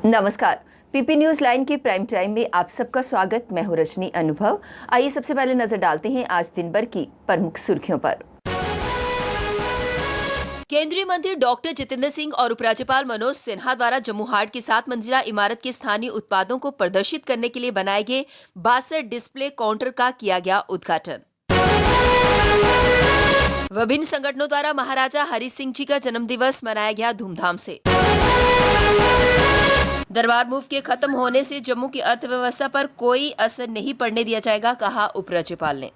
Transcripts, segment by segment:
नमस्कार। PP news line के prime time में आप सबका स्वागत। मैं हूं रजनी अनुभव। आइए सबसे पहले नजर डालते हैं आज दिन भर की प्रमुख सुर्खियों पर। केंद्रीय मंत्री डॉक्टर जितेंद्र सिंह और उपराज्यपाल मनोज सिन्हा द्वारा जम्मू हाट की 7 मंजिला इमारत के स्थानीय उत्पादों को प्रदर्शित करने के लिए बनाए गए 62 डिस्प्ले काउंटर का किया गया उद्घाटन। विभिन्न संगठनों द्वारा महाराजा हरि सिंह जी का जन्मदिवस मनाया गया धूमधाम से। दरबार मूव के खत्म होने से जम्मू की अर्थव्यवस्था पर कोई असर नहीं पड़ने दिया जाएगा, कहा उपराज्यपाल ने।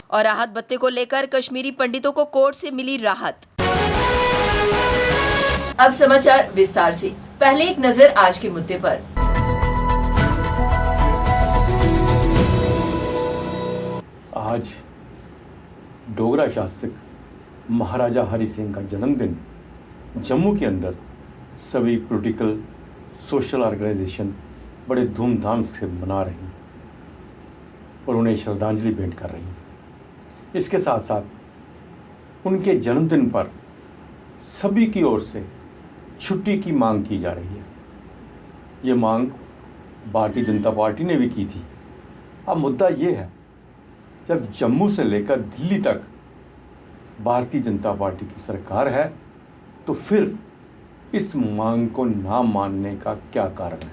और राहत भत्ते को लेकर कश्मीरी पंडितों को कोर्ट से मिली राहत। अब समाचार विस्तार से। पहले एक नजर आज के मुद्दे पर। आज डोगरा शासक महाराजा हरि सिंह का जन्मदिन जम्मू के अंदर सभी पॉलिटिकल सोशल ऑर्गेनाइजेशन बड़े धूमधाम से मना रही हैं और उन्हें श्रद्धांजलि भेंट कर रही हैं। इसके साथ साथ उनके जन्मदिन पर सभी की ओर से छुट्टी की मांग की जा रही है। ये मांग भारतीय जनता पार्टी ने भी की थी। अब मुद्दा ये है, जब जम्मू से लेकर दिल्ली तक भारतीय जनता पार्टी की सरकार है तो फिर इस मांग को ना मानने का क्या कारण है?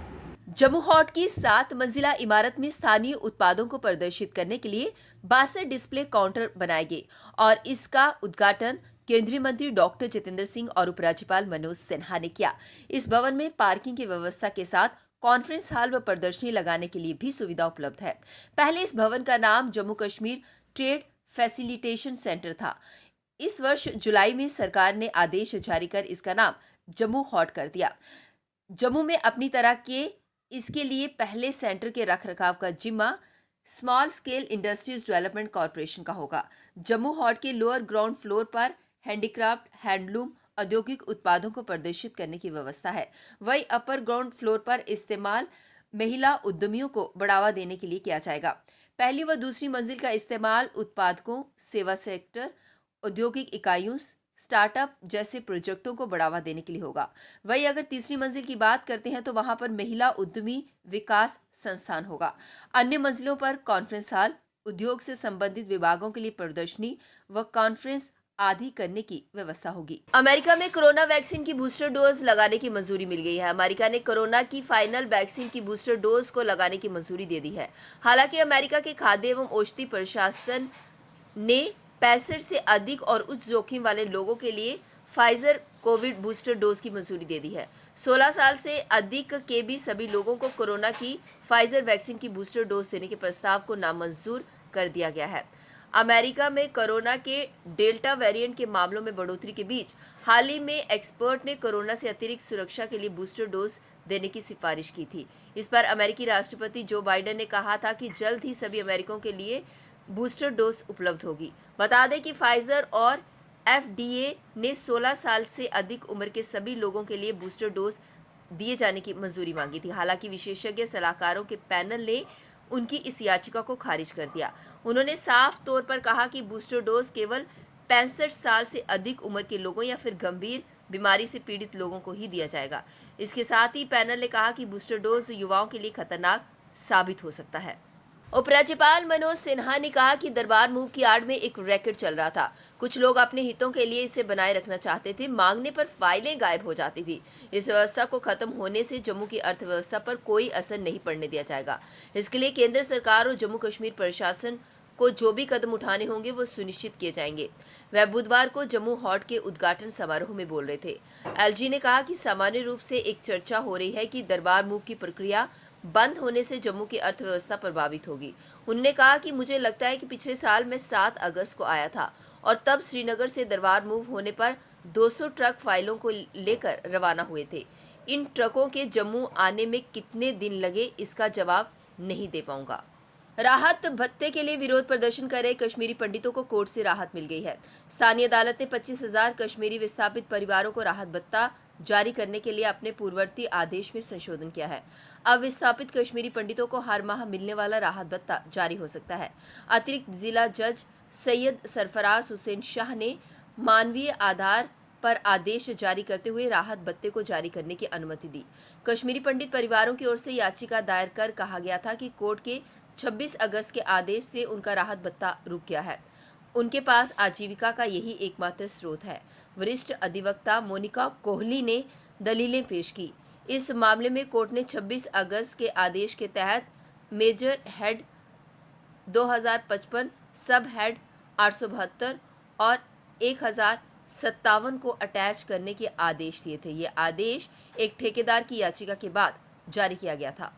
जम्मू हाट की 7 मंजिला इमारत में स्थानीय उत्पादों को प्रदर्शित करने के लिए 62 डिस्प्ले काउंटर बनाए गए और इसका उद्घाटन केंद्रीय मंत्री डॉक्टर जितेंद्र सिंह और उपराज्यपाल मनोज सिन्हा ने किया। इस भवन में पार्किंग की व्यवस्था के साथ कॉन्फ्रेंस हॉल व प्रदर्शनी लगाने के लिए भी सुविधा उपलब्ध है। पहले इस भवन का नाम Jammu Kashmir trade facilitation centre था। इस वर्ष जुलाई में सरकार ने आदेश जारी कर इसका नाम जम्मू हाट कर दिया। जम्मू में अपनी तरह के इसके लिए पहले सेंटर के रखरखाव का जिम्मा small scale industries development corporation का होगा। जम्मू हाट के लोअर ग्राउंड फ्लोर पर हैंडीक्राफ्ट, हैंडलूम, औद्योगिक उत्पादों को प्रदर्शित करने की व्यवस्था है। वही अपर ग्राउंड फ्लोर पर इस्तेमाल महिला उद्यमियों को बढ़ावा देने के लिए किया जाएगा। पहली व दूसरी मंजिल का इस्तेमाल उत्पादकों, सेवा सेक्टर, औद्योगिक इकाइयों, स्टार्टअप जैसे प्रोजेक्टों को बढ़ावा देने के लिए होगा। वही अगर तीसरी मंजिल की बात करते हैं तो वहां पर महिला उद्यमी विकास संस्थान होगा। अन्य मंजिलों पर कॉन्फ्रेंस हॉल, उद्योग से संबंधित विभागों के लिए प्रदर्शनी व कॉन्फ्रेंस आदि करने की व्यवस्था होगी। अमेरिका में कोरोना वैक्सीन की बूस्टर डोज लगाने की मंजूरी मिल गई है। अमेरिका ने कोरोना की फाइनल वैक्सीन की बूस्टर डोज को लगाने की मंजूरी दे दी है। हालांकि अमेरिका के खाद्य एवं औषधि प्रशासन ने 65 से अधिक और उच्च जोखिम वाले लोगों के लिए फाइजर कोविड बूस्टर डोज की मंजूरी दे दी है। 16 साल से अधिक के भी सभी लोगों को कोरोना की फाइजर वैक्सीन की बूस्टर डोज देने के प्रस्ताव को नामंजूर कर दिया गया है। अमेरिका में कोरोना के डेल्टा वेरिएंट के मामलों में बढ़ोतरी के बीच हाल ही में एक्सपर्ट ने कोरोना से अतिरिक्त सुरक्षा के लिए बूस्टर डोज देने की सिफारिश की थी। इस पर अमेरिकी राष्ट्रपति जो बाइडेन ने कहा था कि जल्द ही सभी अमेरिकियों के लिए बूस्टर डोज उपलब्ध होगी। बता दें कि फाइजर और एफडीए ने 16 साल से अधिक उम्र के सभी लोगों के लिए बूस्टर डोज दिए जाने की मंजूरी मांगी थी। हालांकि विशेषज्ञ सलाहकारों के पैनल ने उनकी इस याचिका को खारिज कर दिया। उन्होंने साफ तौर पर कहा कि बूस्टर डोज केवल 65 साल से अधिक उम्र के लोगों या फिर गंभीर बीमारी से पीड़ित लोगों को ही दिया जाएगा। इसके साथ ही पैनल ने कहा कि बूस्टर डोज युवाओं के लिए खतरनाक साबित हो सकता है। उपराज्यपाल मनोज सिन्हा ने कहा कि दरबार मूव की आड़ में एक रैकेट चल रहा था। कुछ लोग अपने हितों के लिए इसे बनाए रखना चाहते थे। मांगने पर फाइलें गायब हो जाती थी। इस व्यवस्था को खत्म होने से जम्मू की अर्थव्यवस्था पर कोई असर नहीं पड़ने दिया जाएगा। इसके लिए केंद्र सरकार और जम्मू कश्मीर प्रशासन को जो भी कदम उठाने होंगे वो सुनिश्चित किए जाएंगे। वह बुधवार को जम्मू हाट के उद्घाटन समारोह में बोल रहे थे। एलजी ने कहा कि सामान्य रूप से एक चर्चा हो रही है कि दरबार मूव की प्रक्रिया बंद होने से जम्मू की अर्थव्यवस्था प्रभावित होगी। उन्होंने कहा कि मुझे लगता है कि पिछले साल मैं 7 अगस्त को आया था और तब श्रीनगर से दरबार मूव होने पर 200 ट्रक फाइलों को लेकर रवाना हुए थे। इन ट्रकों के जम्मू आने में कितने दिन लगे इसका जवाब नहीं दे पाऊंगा। राहत भत्ते के लिए विरोध प्रदर्शन कर रहे कश्मीरी पंडितों को कोर्ट से राहत मिल गई है। स्थानीय अदालत ने 25,000 कश्मीरी विस्थापित परिवारों को राहत भत्ता जारी करने के लिए अपने पूर्ववर्ती आदेश में संशोधन किया है। अब विस्थापित कश्मीरी पंडितों को हर माह मिलने वाला राहत भत्ता जारी हो सकता है। अतिरिक्त जिला जज सैयद सरफराज हुसैन शाह ने मानवीय आधार पर आदेश जारी करते हुए राहत भत्ते को जारी करने की अनुमति दी। कश्मीरी पंडित परिवारों की ओर से याचिका दायर कर कहा गया था कि कोर्ट के 26 अगस्त के आदेश से उनका राहत भत्ता रुक गया है। उनके पास आजीविका का यही एकमात्र स्रोत है। वरिष्ठ अधिवक्ता मोनिका कोहली ने दलीलें पेश की। इस मामले में कोर्ट ने 26 अगस्त के आदेश के तहत मेजर हेड 2055, सब हेड 872 और 1057 को अटैच करने के आदेश दिए थे। ये आदेश एक ठेकेदार की याचिका के बाद जारी किया गया था।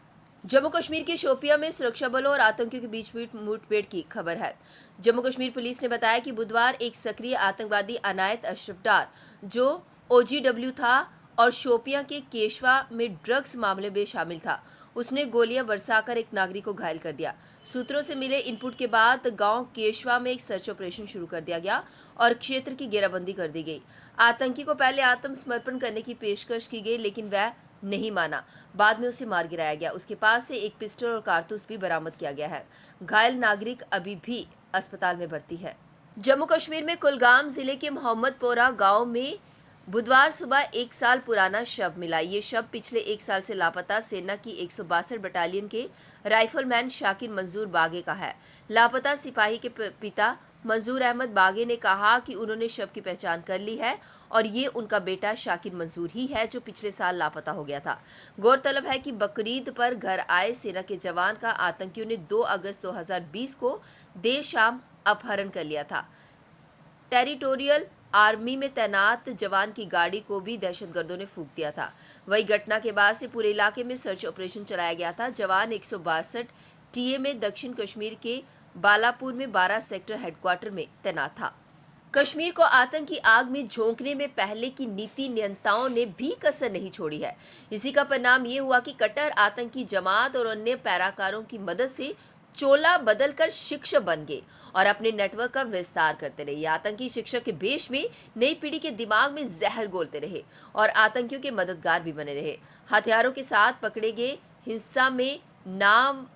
जम्मू कश्मीर के शोपियां में सुरक्षा बलों और आतंकियों के बीच मुठभेड़ की खबर है। जम्मू कश्मीर पुलिस ने बताया कि बुधवार एक सक्रिय आतंकवादी अनायत अशरफ डार, जो OGW था और शोपियां के केशवा में ड्रग्स मामले में शामिल था, उसने गोलियां बरसाकर एक नागरिक को घायल कर दिया। सूत्रों से मिले इनपुट के बाद गांव केशवा में एक सर्च ऑपरेशन शुरू कर दिया गया और क्षेत्र की घेराबंदी कर दी गई। आतंकी को पहले आत्मसमर्पण करने की पेशकश की गई, लेकिन वह नहीं माना। बाद में उसे मार गिराया गया। उसके पास से एक पिस्टल और कारतूस भी बरामद किया गया है। घायल नागरिक अभी भी अस्पताल में भर्ती है। जम्मू कश्मीर में कुलगाम जिले के मोहम्मदपोरा गांव में बुधवार सुबह 1 साल पुराना शव मिला। ये शव पिछले 1 साल से लापता सेना की 162 बटालियन के राइफलमैन शाकिर मंजूर बागे का है। लापता सिपाही के पिता मंजूर अहमद बागे ने कहा कि उन्होंने शव की पहचान कर ली है और ये उनका बेटा शाकिर मंजूर ही है, जो पिछले साल लापता हो गया था। गौरतलब है कि बकरीद पर घर आए सेना के जवान का आतंकियों ने 2 अगस्त 2020 को देर शाम अपहरण कर लिया था। टेरिटोरियल आर्मी में तैनात जवान की गाड़ी को भी दहशतगर्दों ने फूंक दिया था। वही घटना के बाद से पूरे इलाके में सर्च ऑपरेशन चलाया गया था। जवान 162 टीए में दक्षिण कश्मीर के बालापुर में 12 सेक्टर हेडक्वार्टर में तैनात था। कश्मीर को आतंकी आग में झोंकने में पहले की नीति नियंताओं ने भी कसर नहीं छोड़ी है। इसी का परिणाम ये हुआ कि कट्टर आतंकी जमात और अन्य पैराकारों की मदद से चोला बदलकर शिक्षक बन गए और अपने नेटवर्क का विस्तार करते रहे। ये आतंकी शिक्षक के बेश में नई पीढ़ी के दिमाग में जहर घोलते रहे और आतंकियों के मददगार भी बने रहे। हथियारों के साथ पकड़े गए, हिंसा में नाम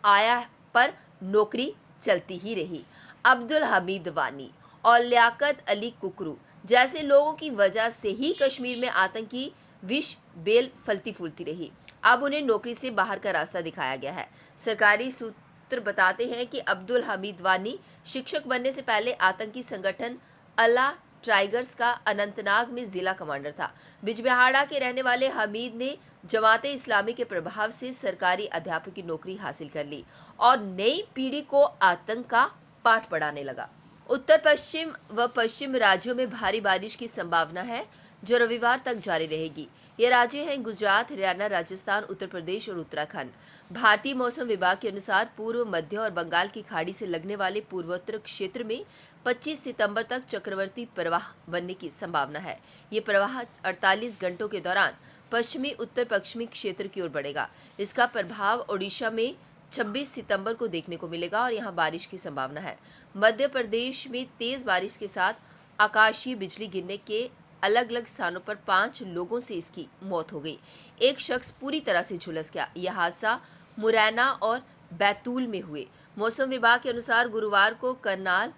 आया पर नौकरी चलती ही रही। अब्दुल हमीद वानी और लियाकत अली कुकरू जैसे लोगों की वजह से ही कश्मीर में आतंकी विष बेल फलती फूलती रही। अब उन्हें नौकरी से बाहर का रास्ता दिखाया गया है। सरकारी सूत्र बताते हैं कि अब्दुल हमीद वानी शिक्षक बनने से पहले आतंकी संगठन अल्लाह टाइगर्स का अनंतनाग में जिला कमांडर था। बिजबिहाड़ा के रहने वाले हमीद ने जमाते इस्लामी के प्रभाव से सरकारी अध्यापक की नौकरी हासिल कर ली और नई पीढ़ी को आतंक का पाठ पढ़ाने लगा। उत्तर पश्चिम व पश्चिम राज्यों में भारी बारिश की संभावना है, जो रविवार तक जारी रहेगी। ये राज्य हैं गुजरात, हरियाणा, राजस्थान, उत्तर प्रदेश और उत्तराखंड। भारतीय मौसम विभाग के अनुसार पूर्व, मध्य और बंगाल की खाड़ी से लगने वाले पूर्वोत्तर क्षेत्र में 25 सितंबर तक चक्रवर्ती प्रवाह बनने की संभावना है। ये प्रवाह 48 घंटों के दौरान पश्चिमी उत्तर पश्चिमी क्षेत्र की ओर बढ़ेगा। इसका प्रभाव ओडिशा में 26 सितंबर को देखने को मिलेगा और यहां बारिश की संभावना है। मध्य प्रदेश में तेज बारिश के साथ आकाशीय बिजली गिरने के अलग अलग स्थानों पर 5 लोगों से इसकी मौत हो गई। एक शख्स पूरी तरह से झुलस गया। यह हादसा मुरैना और बैतूल में हुए। मौसम विभाग के अनुसार गुरुवार को करनाल,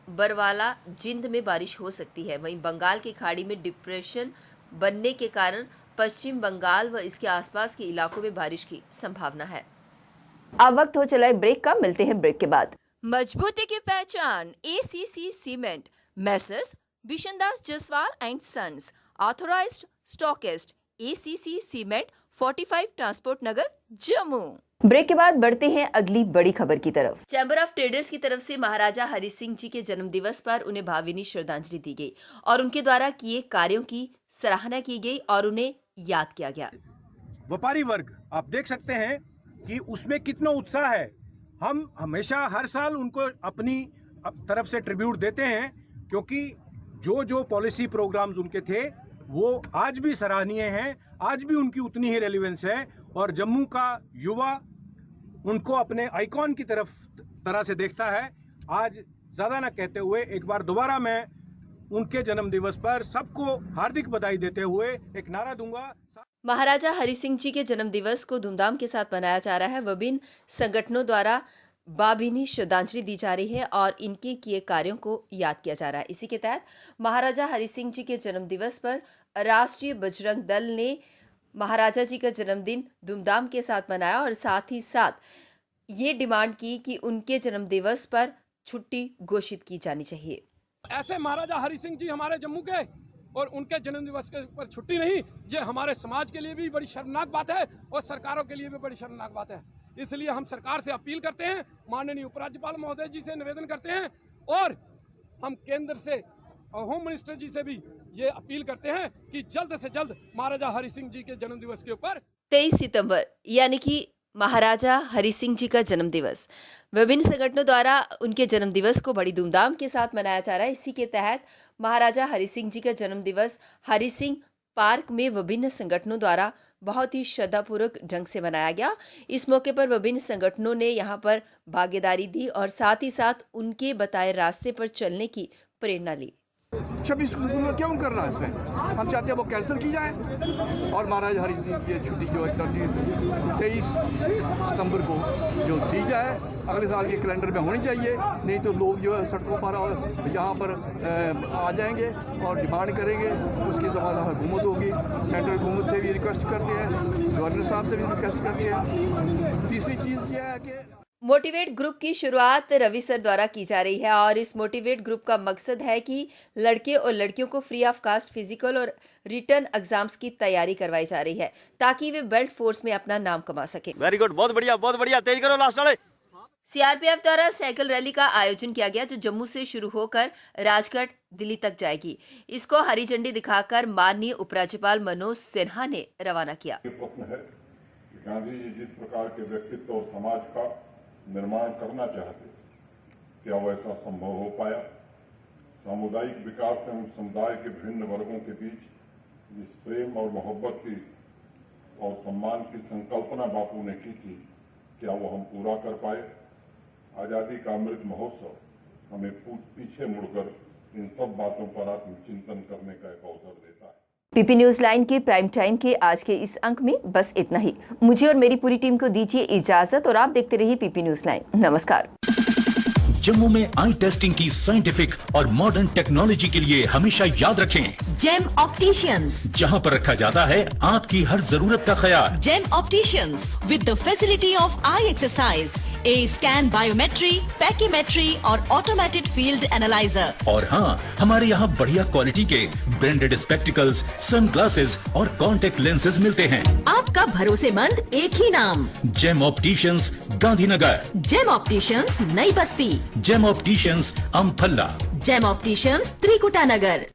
बरवाला, जिंद में बारिश हो सकती है। वहीं बंगाल की खाड़ी में डिप्रेशन बनने के कारण पश्चिम बंगाल व इसके आसपास के इलाकों में बारिश की संभावना है। अब वक्त हो चला है ब्रेक का, मिलते हैं ब्रेक के बाद। मजबूती की पहचान ACC cement, Messrs Bishandas Jaswal and sons, authorised stockist, ACC cement, 45 transport Nagar, Jammu. Break के बाद बढ़ते हैं अगली बड़ी खबर की तरफ। चैम्बर ऑफ ट्रेडर्स की तरफ से महाराजा हरि सिंह जी के जन्मदिवस पर उन्हें भावभीनी श्रद्धांजलि दी गई और उनके द्वारा किए कार्यों की सराहना की गई और उन्हें याद किया गया। व्यापारी वर्ग आप देख सकते हैं कि उसमें कितना उत्साह है। हम हमेशा हर साल उनको अपनी तरफ से ट्रिब्यूट देते हैं, क्योंकि जो पॉलिसी प्रोग्राम्स उनके थे वो आज भी सराहनीय हैं, आज भी उनकी उतनी ही रेलिवेंस है और जम्मू का युवा उनको अपने आइकॉन की तरह से देखता है। आज ज़्यादा ना कहते हुए एक बार दोबारा मैं उनके जन्म दिवस पर सबको हार्दिक बधाई देते हुए एक नारा दूंगा। महाराजा हरि सिंह जी के जन्म दिवस को धूमधाम के साथ मनाया जा रहा है। विभिन्न संगठनों द्वारा भावभीनी श्रद्धांजलि दी जा रही है और इनके किए कार्यों को याद किया जा रहा है। इसी के तहत महाराजा हरि सिंह जी के जन्म दिवस पर राष्ट्रीय बजरंग दल ने महाराजा जी का जन्मदिन धूमधाम के साथ मनाया और साथ ही साथ ये डिमांड की कि उनके जन्म दिवस पर छुट्टी घोषित की जानी चाहिए। ऐसे महाराजा हरि सिंह जी हमारे जम्मू के और उनके जन्म दिवस के पर छुट्टी नहीं, ये हमारे समाज के लिए भी बड़ी शर्मनाक बात है और सरकारों के लिए भी बड़ी शर्मनाक बात है। इसलिए हम सरकार से अपील करते हैं, माननीय उपराज्यपाल महोदय जी से निवेदन करते हैं और हम केंद्र से और होम मिनिस्टर जी से भी ये अपील करते हैं कि जल्द से जल्द महाराजा हरि सिंह जी के जन्म दिवस के ऊपर 23 सितंबर यानी कि महाराजा हरि सिंह जी का जन्म दिवस विभिन्न संगठनों द्वारा उनके जन्म दिवस को बड़ी धूमधाम के साथ मनाया जा रहा है। इसी के तहत महाराजा हरि सिंह जी का जन्म दिवस हरि सिंह पार्क में विभिन्न संगठनों द्वारा बहुत ही श्रद्धापूर्वक ढंग से मनाया गया। इस मौके पर विभिन्न संगठनों ने यहाँ पर भागीदारी दी और साथ ही साथ उनके बताए रास्ते पर चलने की प्रेरणा ली। 26 को क्यों करना है इसमें? हम चाहते हैं वो कैंसिल की जाए और महाराजा हरि सिंह की छुट्टी जो है 23 सितंबर को जो दी जाए, अगले साल के कैलेंडर में होनी चाहिए। नहीं तो लोग जो है सड़कों पर और यहाँ पर आ जाएंगे और डिमांड करेंगे। उसकी ज़मानत हुकूमत होगी। सेंट्रल हुकूमत से भी रिक्वेस्ट करते हैं, गवर्नर साहब से भी रिक्वेस्ट करते हैं। तीसरी चीज़ यह है कि मोटिवेट ग्रुप की शुरुआत रवि सर द्वारा की जा रही है और इस मोटिवेट ग्रुप का मकसद है कि लड़के और लड़कियों को फ्री ऑफ कास्ट फिजिकल और रिटर्न एग्जाम्स की तैयारी करवाई जा रही है ताकि वे बेल्ट फोर्स में अपना नाम कमा सकें। वेरी गुड, बहुत बढ़िया, तेज करो लास्ट वाले। सीआरपीएफ द्वारा साइकिल रैली का आयोजन किया गया जो जम्मू से शुरू होकर राजगढ़ दिल्ली तक जाएगी। इसको हरी झंडी दिखाकर माननीय उपराज्यपाल मनोज सिन्हा ने रवाना किया। प्रश्न है कि गांधी जी जिस प्रकार के व्यक्तित्व और समाज का निर्माण करना चाहते, क्या वैसा संभव हो पाया? सामुदायिक विकास एवं समुदाय के विभिन्न वर्गों के बीच जिस प्रेम और मोहब्बत की और सम्मान की संकल्पना बापू ने की थी, क्या वो हम पूरा कर पाए? आजादी का अमृत महोत्सव हमें पीछे मुड़कर इन सब बातों पर आत्मचिंतन करने का एक अवसर देता है। पीपी न्यूज लाइन के प्राइम टाइम के आज के इस अंक में बस इतना ही। मुझे और मेरी पूरी टीम को दीजिए इजाजत और आप देखते रहिए पीपी न्यूज लाइन। नमस्कार। जम्मू में आई टेस्टिंग की साइंटिफिक और मॉडर्न टेक्नोलॉजी के लिए हमेशा याद रखें जेम ऑप्टिशियंस, जहां पर रखा जाता है आपकी हर जरूरत का ख्याल। Gem opticians with the facility of eye exercise, A scan, biometry, pachymetry और ऑटोमेटेड फील्ड एनालाइजर। और हाँ, हमारे यहाँ बढ़िया क्वालिटी के ब्रांडेड स्पेक्टिकल्स, सनग्लासेस और कॉन्टेक्ट लेंसेज मिलते हैं। आपका भरोसेमंद एक ही नाम, Gem opticians, Gandhinagar. Gem opticians, Nai Basti. Gem opticians, Amphalla. Gem opticians, Trikuta नगर।